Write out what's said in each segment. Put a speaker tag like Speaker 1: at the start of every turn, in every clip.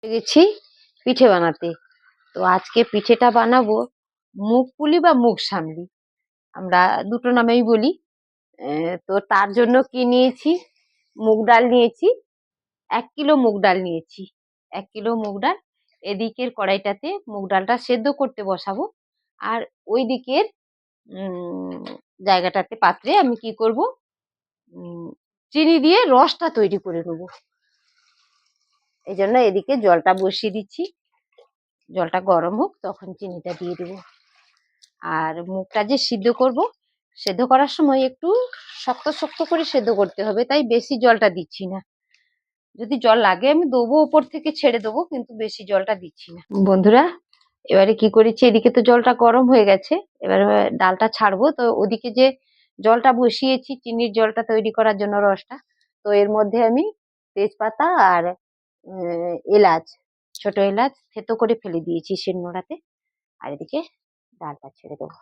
Speaker 1: গেছি পিঠে বানাতে। তো আজকে পিঠেটা বানাবো মুগ পুলি বা মুগ সামলি, আমরা দুটো নামেই বলি। তো তার জন্য কি নিয়েছি, মুগ ডাল নিয়েছি, 1 কিলো মুগ ডাল নিয়েছি। 1 কিলো মুগ ডাল এদিকের কড়াইটাতে মুগ ডালটা সেদ্ধ করতে বসাবো, আর ওই দিকের জায়গাটাতে পাত্রে আমি কি করব, চিনি দিয়ে রসটা তৈরি করে নেবো। এই জন্য এদিকে জলটা বসিয়ে দিচ্ছি, জলটা গরম হোক তখন চিনিটা দিয়ে দেবো। আর মুগটা যে সিদ্ধ করব, সেদ্ধ করার সময় একটু শক্ত শক্ত করে সেদ্ধ করতে হবে, তাই বেশি জলটা দিচ্ছি না। যদি জল লাগে আমি দেবো, উপর থেকে ছেড়ে দেবো, কিন্তু বেশি জলটা দিচ্ছি না। বন্ধুরা, এবারে কি করেছি, এদিকে তো জলটা গরম হয়ে গেছে, এবারে ডালটা ছাড়বো। তো ওদিকে যে জলটা বসিয়েছি চিনির জলটা তৈরি করার জন্য, রসটা, তো এর মধ্যে আমি তেজপাতা আর এলাচ, ছোট এলাচ থেতো করে ফেলে দিয়েছি শিলনোড়াতে। আর এদিকে ডালটা ছেড়ে দেবো।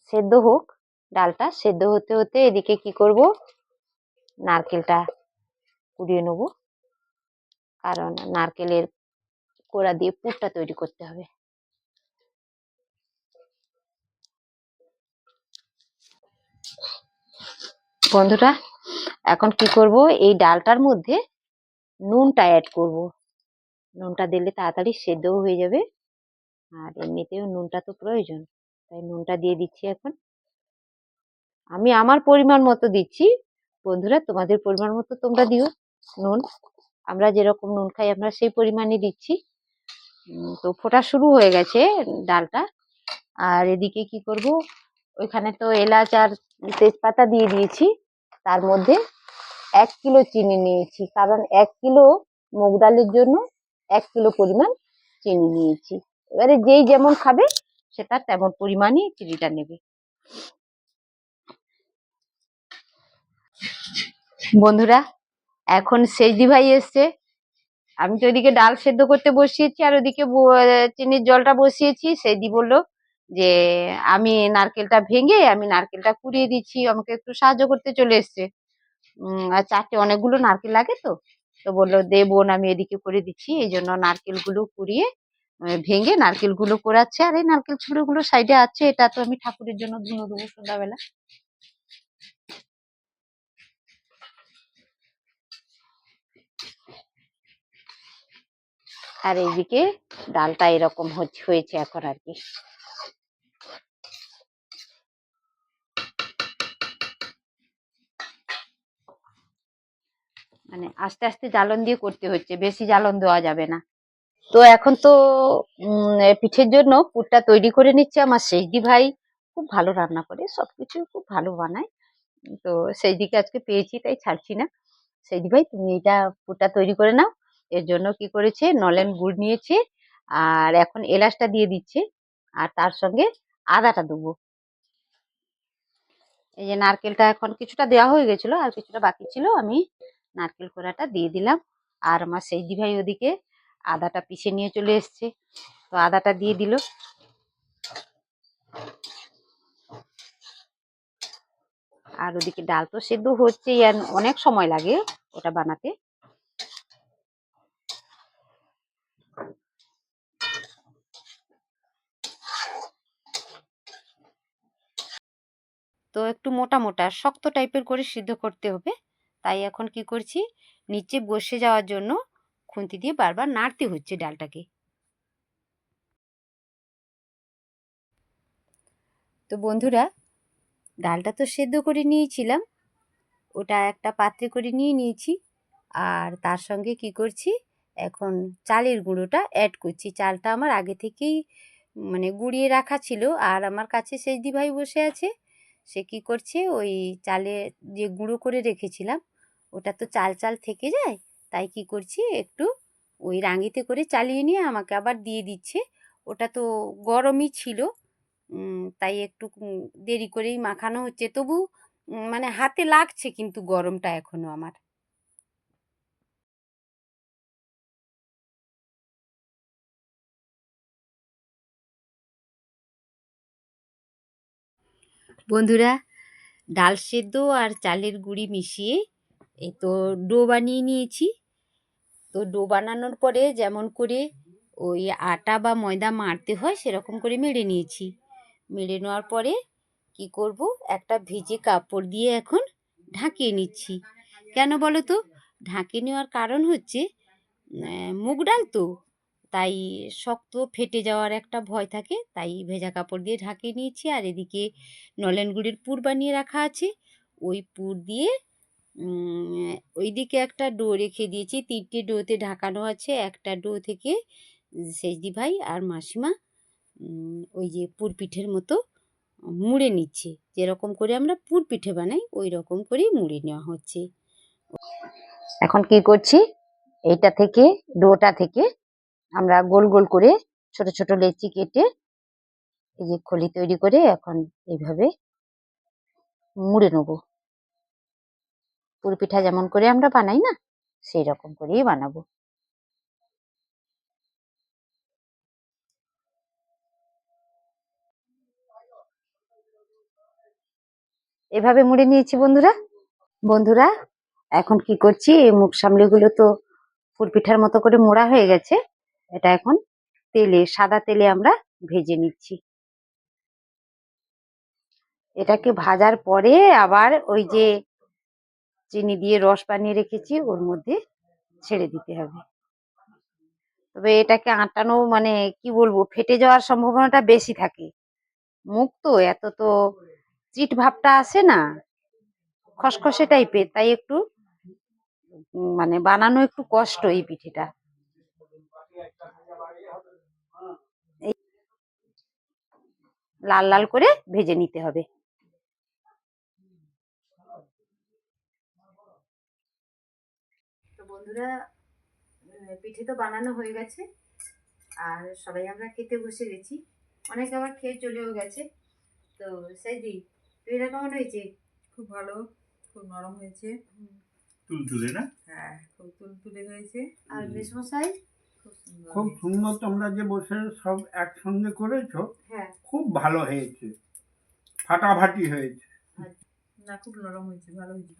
Speaker 1: সেদ্ধ হোক, ডালটা সেদ্ধ হতে হতে এদিকে কি করব, নারকেলটা কুড়িয়ে নেব, কারণ নারকেলের কোড়া দিয়ে পুরটা তৈরি করতে হবে। বন্ধুরা, এখন কি করব, এই ডালটার মধ্যে নুনটা অ্যাড করব। নুনটা দিলে তাড়াতাড়ি সেদ্ধও হয়ে যাবে, আর এমনিতেও নুনটা তো প্রয়োজন, তাই নুনটা দিয়ে দিচ্ছি। এখন আমি আমার পরিমাণ মতো দিচ্ছি, বন্ধুরা তোমাদের পরিমাণ মতো তোমরা দিও নুন। আমরা যেরকম নুন খাই আমরা সেই পরিমাণে দিচ্ছি। তো ফোটা শুরু হয়ে গেছে ডালটা। আর এদিকে কি করব, ওইখানে তো এলাচ আর তেজপাতা দিয়ে দিয়েছি, তার মধ্যে 1 কিলো চিনি নিয়েছি, কারণ 1 কিলো মুগ ডালের জন্য 1 কিলো পরিমাণ চিনি নিয়েছি। এবারে যেই যেমন খাবে সেটা তেমন পরিমাণই চিনিটা নেবে। বন্ধুরা, এখন সেজদি ভাই এসছে। আমি তো ওইদিকে ডাল সেদ্ধ করতে বসিয়েছি, আর ওদিকে চিনির জলটা বসিয়েছি। সেজদি বললো যে আমি নারকেলটা কুড়িয়ে দিচ্ছি, আমাকে একটু সাহায্য করতে চলে এসছে। আর চারটে অনেকগুলো নারকেল লাগে, তো তো বললো দে বোন, আমি এদিকে করে দিচ্ছি। এই জন্য নারকেলগুলো কুড়িয়ে ভেঙে নারকেলগুলো কোরাচ্ছে, আর এই নারকেল ছুড়োগুলো সাইডে আছে, এটা তো আমি ঠাকুরের জন্য ধুনো দেবো সন্ধ্যাবেলা। আর এইদিকে ডালটা এরকম হয়েছে এখন আর কি। মানে আস্তে আস্তে জ্বালন দিয়ে করতে হচ্ছে, বেশি জ্বালন দেওয়া যাবে না। তো এখন তো পিঠের জন্য পুরটা তৈরি করে নিচ্ছে আমার সেজদি ভাই। খুব ভালো রান্না করে, সবকিছু খুব ভালো বানায়। তো সেই দিকে আজকে পেয়েছি, তাই ছাড়ছি না। সেজদি ভাই তুমি এটা পুরটা তৈরি করে নাও। এর জন্য কি করেছে, নলেন গুড় নিয়েছে, আর এখন এলাচটা দিয়ে দিচ্ছে, আর তার সঙ্গে আদাটা দেবো। এই যে নারকেলটা এখন কিছুটা দেওয়া হয়ে গেছিল, আর কিছুটা বাকি ছিল, আমি নারকেল কোড়াটা দিয়ে দিলাম। আর আমার সেজদি ভাই ওদিকে আদাটা পিষে নিয়ে চলে এসছে, তো আদাটা দিয়ে দিল। আর ওদিকে ডাল তো সেদ্ধ হচ্ছেই, আর অনেক সময় লাগে ওটা বানাতে। তো একটু মোটা মোটা শক্ত টাইপের করে সিদ্ধ করতে হবে, তাই এখন কি করছি, নিচে বসে যাওয়ার জন্য খুন্তি দিয়ে বারবার নাড়তে হচ্ছে ডালটাকে। তো বন্ধুরা, ডালটা তো সেদ্ধ করে নিয়েছিলাম, ওটা একটা পাত্রে করে নিয়ে নিয়েছি। আর তার সঙ্গে কি করছি, এখন চালের গুঁড়োটা অ্যাড করছি। চালটা আমার আগে থেকেই মানে গুঁড়িয়ে রাখা ছিল, আর আমার কাছে সেজদি ভাই বসে আছে। সে কি করছে, ওই চালে যে গুঁড়ো করে রেখেছিলাম ওটা তো চাল চাল থেকে যায়, তাই কি করছি, একটু ওই রাঙিতে করে চালিয়ে নিয়ে আমাকে আবার দিয়ে দিচ্ছে। ওটা তো গরমই ছিল, তাই একটু দেরি করেই মাখানো হচ্ছে, তবু মানে হাতে লাগছে কিন্তু গরমটা এখনো আমার। বন্ধুরা, ডাল সেদ্ধ আর চালের গুঁড়ি মিশিয়ে
Speaker 2: এই তো ডো বানিয়ে নিয়েছি। তো ডো বানানোর পরে যেমন করে ওই আটা বা ময়দা মারতে হয় সেরকম করে মেরে নিয়েছি। মেরে নেওয়ার পরে কি করব, একটা ভিজে কাপড় দিয়ে এখন ঢাকিয়ে নিচ্ছি। কেন বলো তো? ঢাকিয়ে নেওয়ার কারণ হচ্ছে মুগ ডাল তো, তাই শক্ত ফেটে যাওয়ার একটা ভয় থাকে, তাই ভেজা কাপড় দিয়ে ঢাকিয়ে নিয়েছি। আর এদিকে নলেন গুড়ের পুর বানিয়ে রাখা আছে, ওই পুর দিয়ে ওইদিকে একটা ডো রেখে দিয়েছি। 3টে ডোতে ঢাকানো আছে। একটা ডো থেকে সেজদি ভাই আর মাসিমা ওই যে পুর পিঠের মতো মুড়ে নিচ্ছে। যেরকম করে আমরা পুর পিঠে বানাই ওই রকম করেই মুড়ে নেওয়া হচ্ছে।
Speaker 1: এখন কি করছি, এইটা থেকে ডোটা থেকে আমরা গোল গোল করে ছোট ছোট লেচি কেটে এই যে খলি তৈরি করে এখন এইভাবে মুড়ে নেব। পুর পিঠা যেমন করে আমরা বানাই না, সেই রকম করেই বানাবো। এভাবে মুড়ে নিয়েছি বন্ধুরা। বন্ধুরা এখন কি করছি, এই মুগ সামলিগুলো তো পুর পিঠার মতো করে মোড়া হয়ে গেছে। এটা এখন তেলে, সাদা তেলে আমরা ভেজে নিচ্ছি। এটাকে ভাজার পরে আবার ওই যে চিনি দিয়ে রস বানিয়ে রেখেছি ওর মধ্যে ছেড়ে দিতে হবে। তবে এটাকে আটানো মানে কি বলবো, ফেটে যাওয়ার সম্ভাবনাটা বেশি থাকে। মুগ তো এত তো চিট ভাবটা আসে না, খসখসে টাইপের, তাই একটু মানে বানানো একটু কষ্ট এই পিঠেটা। এই লাল লাল করে ভেজে নিতে হবে।
Speaker 2: তো বন্ধুরা, পিঠে তো বানানো হয়ে গেছে আর সবাই আমরা খেতে বসে গেছি। অনেকে আবার খেয়ে চলেও গেছে। তো সেজদি, পিঠেটা কেমন হয়েছে?
Speaker 3: খুব ভালো, খুব নরম হয়েছে। তুলতুলে না? হ্যাঁ, খুব তুলতুলে হয়েছে।
Speaker 2: আর মেসমশাই?
Speaker 3: খুব সুন্দর, খুব সুন্দর। তোমরা যে বসে সব একসঙ্গে করেছো,
Speaker 2: হ্যাঁ,
Speaker 3: খুব ভালো হয়েছে, ফাটাফাটি হয়েছে। না, খুব নরম হয়েছে, ভালো হয়েছে।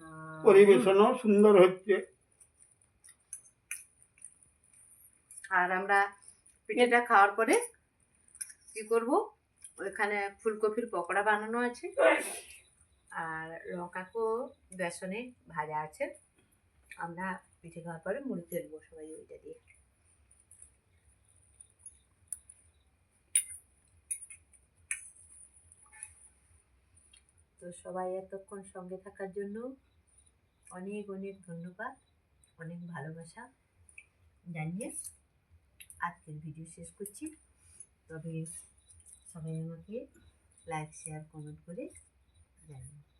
Speaker 3: পরিবেশনও সুন্দর হচ্ছে।
Speaker 2: আর আমরা পিঠেটা খাওয়ার পরে কি করব, ওইখানে ফুলকপির পকোড়া বানানো আছে আর লঙ্কাকেও বেসনে ভাজা আছে। আমরা পিঠে খাওয়ার পরে মুড়ি ফেলবো সবাই ওইটা দিয়ে। তো সবাই এতক্ষণ সঙ্গে থাকার জন্য অনেক অনেক ধন্যবাদ, অনেক ভালোবাসা জানিয়ে আজকের ভিডিও শেষ করছি। তবে সবাই আমাকে লাইক শেয়ার কমেন্ট করে জানাবেন।